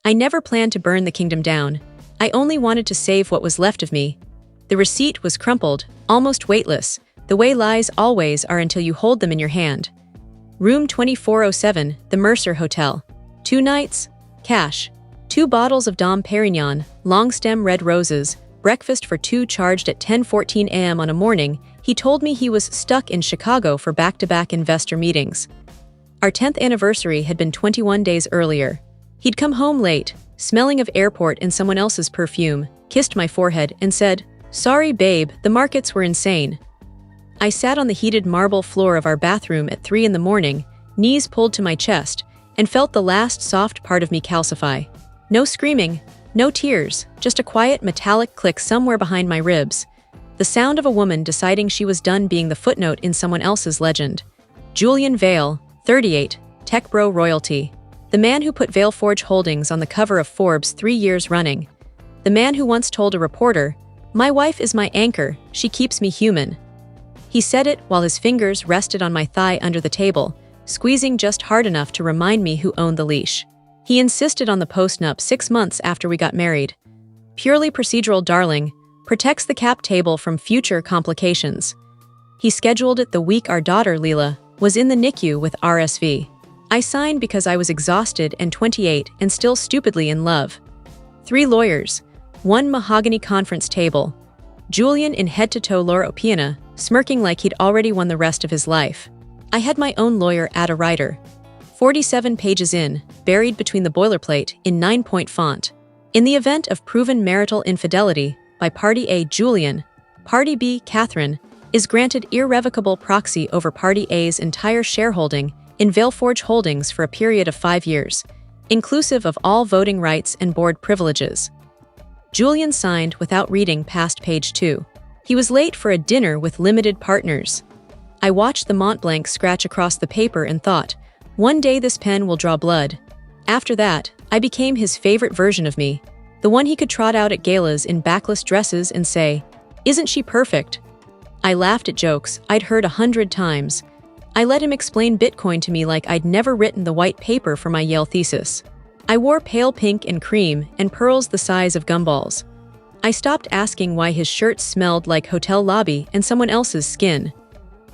I never planned to burn the kingdom down. I only wanted to save what was left of me. The receipt was crumpled, almost weightless, the way lies always are until you hold them in your hand. Room 2407, the Mercer Hotel. 2 nights, cash. 2 bottles of Dom Perignon, long-stem red roses, breakfast for 2 charged at 10:14 a.m. on a morning. He told me he was stuck in Chicago for back-to-back investor meetings. Our 10th anniversary had been 21 days earlier. He'd come home late, smelling of airport and someone else's perfume, kissed my forehead, and said, "Sorry, babe, the markets were insane." I sat on the heated marble floor of our bathroom at 3 in the morning, knees pulled to my chest, and felt the last soft part of me calcify. No screaming, no tears, just a quiet metallic click somewhere behind my ribs. The sound of a woman deciding she was done being the footnote in someone else's legend. Julian Vale, 38, tech bro royalty. The man who put Vale Forge Holdings on the cover of Forbes 3 years running. The man who once told a reporter, "My wife is my anchor, she keeps me human." He said it while his fingers rested on my thigh under the table, squeezing just hard enough to remind me who owned the leash. He insisted on the post-nup 6 months after we got married. Purely procedural darling, protects the cap table from future complications. He scheduled it the week our daughter, Leela, was in the NICU with RSV. I signed because I was exhausted and 28 and still stupidly in love. 3 lawyers, 1 mahogany conference table. Julian in head-to-toe Laura Opiana, smirking like he'd already won the rest of his life. I had my own lawyer add a writer. 47 pages in, buried between the boilerplate, in 9-point font. In the event of proven marital infidelity, by Party A, Julian, Party B, Catherine, is granted irrevocable proxy over Party A's entire shareholding in Vale Forge Holdings for a period of 5 years, inclusive of all voting rights and board privileges. Julian signed without reading past page 2. He was late for a dinner with limited partners. I watched the Mont Blanc scratch across the paper and thought, one day this pen will draw blood. After that, I became his favorite version of me, the one he could trot out at galas in backless dresses and say, "Isn't she perfect?" I laughed at jokes I'd heard 100 times. I let him explain Bitcoin to me like I'd never written the white paper for my Yale thesis. I wore pale pink and cream and pearls the size of gumballs. I stopped asking why his shirt smelled like hotel lobby and someone else's skin.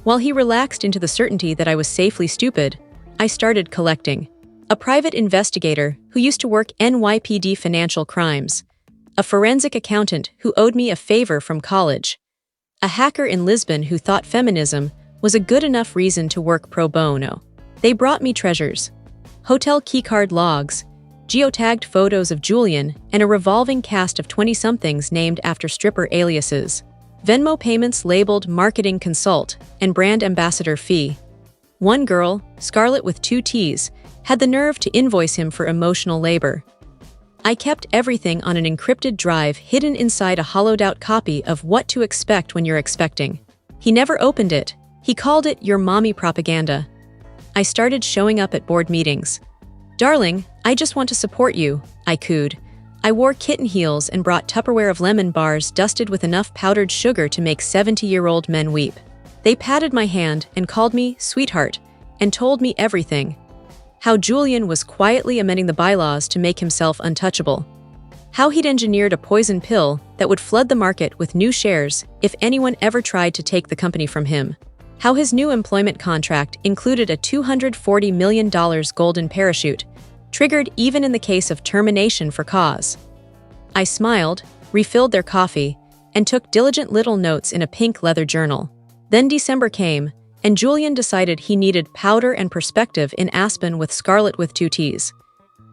While he relaxed into the certainty that I was safely stupid, I started collecting. A private investigator who used to work NYPD financial crimes. A forensic accountant who owed me a favor from college. A hacker in Lisbon who thought feminism was a good enough reason to work pro bono. They brought me treasures. Hotel keycard logs, geotagged photos of Julian, and a revolving cast of 20-somethings named after stripper aliases. Venmo payments labeled marketing consult and brand ambassador fee. One girl, Scarlett with 2 T's, had the nerve to invoice him for emotional labor. I kept everything on an encrypted drive hidden inside a hollowed-out copy of What to Expect When You're Expecting. He never opened it. He called it your mommy propaganda. I started showing up at board meetings. "Darling, I just want to support you," I cooed. I wore kitten heels and brought Tupperware of lemon bars dusted with enough powdered sugar to make 70-year-old men weep. They patted my hand and called me sweetheart and told me everything. How Julian was quietly amending the bylaws to make himself untouchable. How he'd engineered a poison pill that would flood the market with new shares if anyone ever tried to take the company from him. How his new employment contract included a $240 million golden parachute, triggered even in the case of termination for cause. I smiled, refilled their coffee, and took diligent little notes in a pink leather journal. Then December came, and Julian decided he needed powder and perspective in Aspen with Scarlett with 2 T's.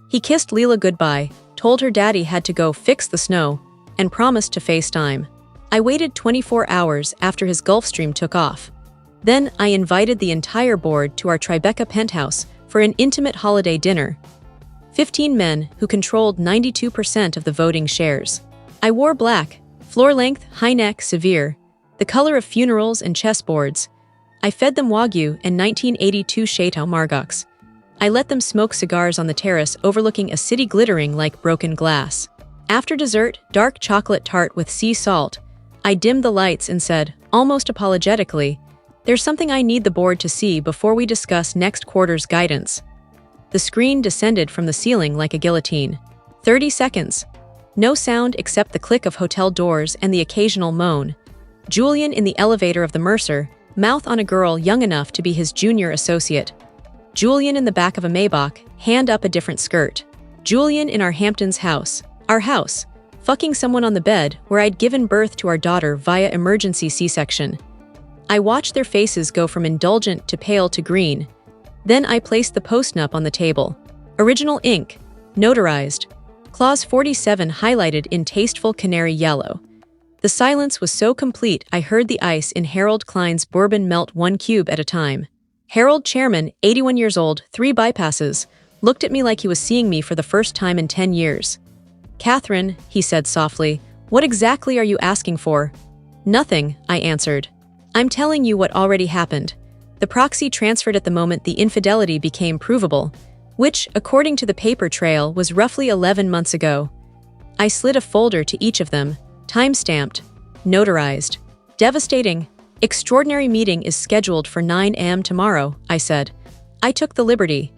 He kissed Leela goodbye, told her daddy had to go fix the snow, and promised to FaceTime. I waited 24 hours after his Gulfstream took off. Then I invited the entire board to our Tribeca penthouse for an intimate holiday dinner. 15 men who controlled 92% of the voting shares. I wore black, floor-length, high-neck, severe, the color of funerals and chessboards. I fed them Wagyu and 1982 Chateau Margaux. I let them smoke cigars on the terrace overlooking a city glittering like broken glass. After dessert, dark chocolate tart with sea salt, I dimmed the lights and said, almost apologetically, "There's something I need the board to see before we discuss next quarter's guidance." The screen descended from the ceiling like a guillotine. 30 seconds. No sound except the click of hotel doors and the occasional moan. Julian in the elevator of the Mercer, mouth on a girl young enough to be his junior associate. Julian in the back of a Maybach, hand up a different skirt. Julian in our Hamptons house. Our house. Fucking someone on the bed where I'd given birth to our daughter via emergency C-section. I watched their faces go from indulgent to pale to green. Then I placed the post-nup on the table. Original ink. Notarized. Clause 47 highlighted in tasteful canary yellow. The silence was so complete I heard the ice in Harold Klein's bourbon melt 1 cube at a time. Harold Chairman, 81 years old, 3 bypasses, looked at me like he was seeing me for the first time in 10 years. "Catherine," he said softly, "what exactly are you asking for?" "Nothing," I answered. "I'm telling you what already happened. The proxy transferred at the moment the infidelity became provable, which, according to the paper trail, was roughly 11 months ago." I slid a folder to each of them, time-stamped, notarized. "Devastating. Extraordinary meeting is scheduled for 9 a.m. tomorrow," I said. I took the liberty.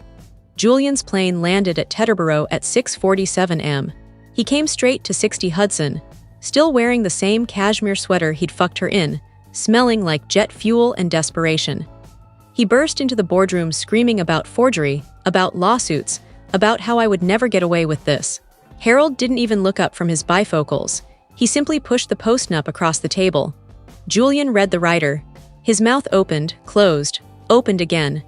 Julian's plane landed at Teterboro at 6:47 a.m. He came straight to 60 Hudson, still wearing the same cashmere sweater he'd fucked her in, smelling like jet fuel and desperation. He burst into the boardroom screaming about forgery, about lawsuits, about how I would never get away with this. Harold didn't even look up from his bifocals. He simply pushed the post-nup across the table. Julian read the writer. His mouth opened, closed, opened again.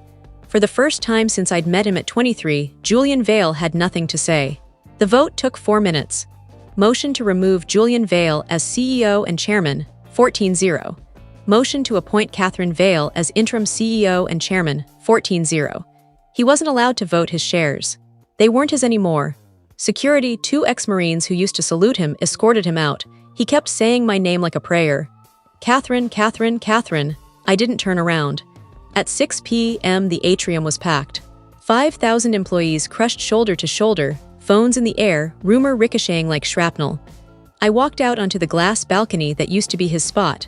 For the first time since I'd met him at 23, Julian Vale had nothing to say. The vote took 4 minutes. Motion to remove Julian Vale as CEO and chairman, 14-0. Motion to appoint Catherine Vale as interim CEO and chairman, 14-0. He wasn't allowed to vote his shares. They weren't his anymore. Security, 2 ex-Marines who used to salute him, escorted him out. He kept saying my name like a prayer. "Catherine, Catherine, Catherine." I didn't turn around. At 6 p.m. the atrium was packed. 5,000 employees crushed shoulder to shoulder, phones in the air, rumor ricocheting like shrapnel. I walked out onto the glass balcony that used to be his spot.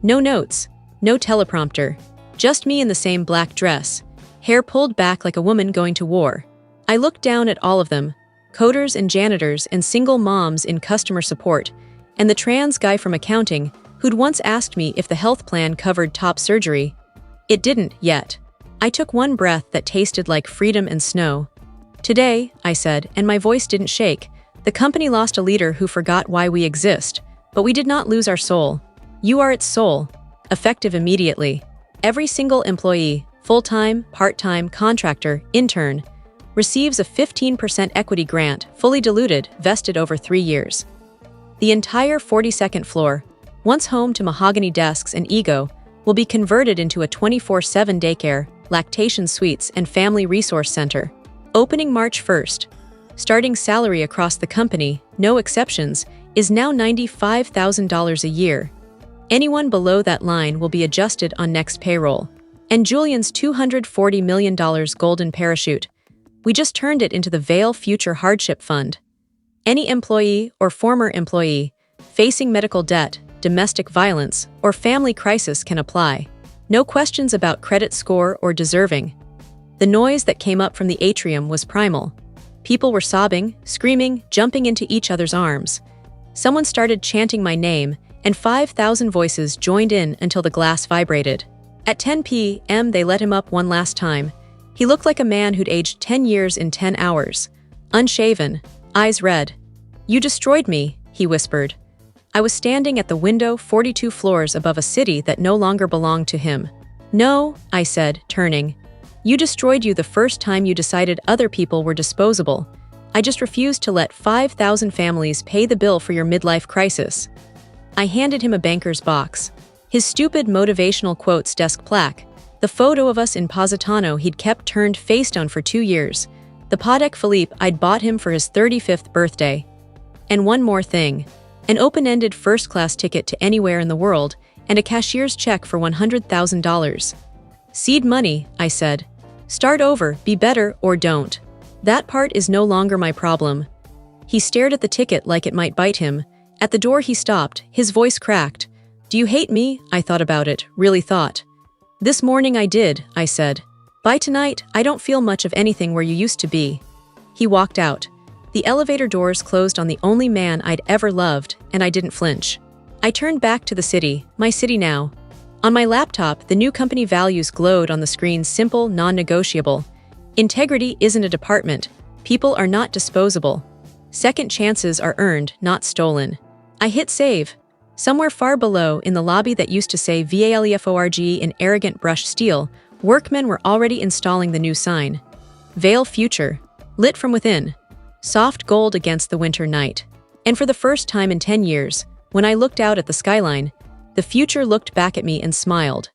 No notes, no teleprompter, just me in the same black dress, hair pulled back like a woman going to war. I looked down at all of them, coders and janitors and single moms in customer support, and the trans guy from accounting who'd once asked me if the health plan covered top surgery. It didn't, yet. I took one breath that tasted like freedom and snow. "Today," I said, and my voice didn't shake, "the company lost a leader who forgot why we exist, but we did not lose our soul. You are its soul." Effective immediately. Every single employee, full-time, part-time, contractor, intern, receives a 15% equity grant, fully diluted, vested over 3 years. The entire 42nd floor, once home to mahogany desks and ego, will be converted into a 24/7 daycare, lactation suites, and family resource center. Opening March 1st. Starting salary across the company, no exceptions, is now $95,000 a year. Anyone below that line will be adjusted on next payroll. And Julian's $240 million golden parachute. We just turned it into the Vale Future Hardship Fund. Any employee or former employee facing medical debt, domestic violence, or family crisis can apply. No questions about credit score or deserving. The noise that came up from the atrium was primal. People were sobbing, screaming, jumping into each other's arms. Someone started chanting my name, and 5,000 voices joined in until the glass vibrated. At 10 p.m. they let him up one last time. He looked like a man who'd aged 10 years in 10 hours. Unshaven, eyes red. "You destroyed me," he whispered. I was standing at the window 42 floors above a city that no longer belonged to him. "No," I said, turning. "You destroyed you the first time you decided other people were disposable. I just refused to let 5,000 families pay the bill for your midlife crisis." I handed him a banker's box. His stupid motivational quotes desk plaque, the photo of us in Positano he'd kept turned face down for 2 years, the Patek Philippe I'd bought him for his 35th birthday. And one more thing. An open-ended first-class ticket to anywhere in the world, and a cashier's check for $100,000. "Seed money," I said. "Start over, be better, or don't. That part is no longer my problem." He stared at the ticket like it might bite him. At the door he stopped, his voice cracked. "Do you hate me?" I thought about it, really thought. "This morning I did," I said. "By tonight, I don't feel much of anything where you used to be." He walked out. The elevator doors closed on the only man I'd ever loved, and I didn't flinch. I turned back to the city, my city now. On my laptop, the new company values glowed on the screen: simple, non-negotiable. Integrity isn't a department. People are not disposable. Second chances are earned, not stolen. I hit save. Somewhere far below, in the lobby that used to say VALEFORG in arrogant brushed steel, workmen were already installing the new sign. Veil Future. Lit from within. Soft gold against the winter night. And for the first time in 10 years, when I looked out at the skyline, the future looked back at me and smiled.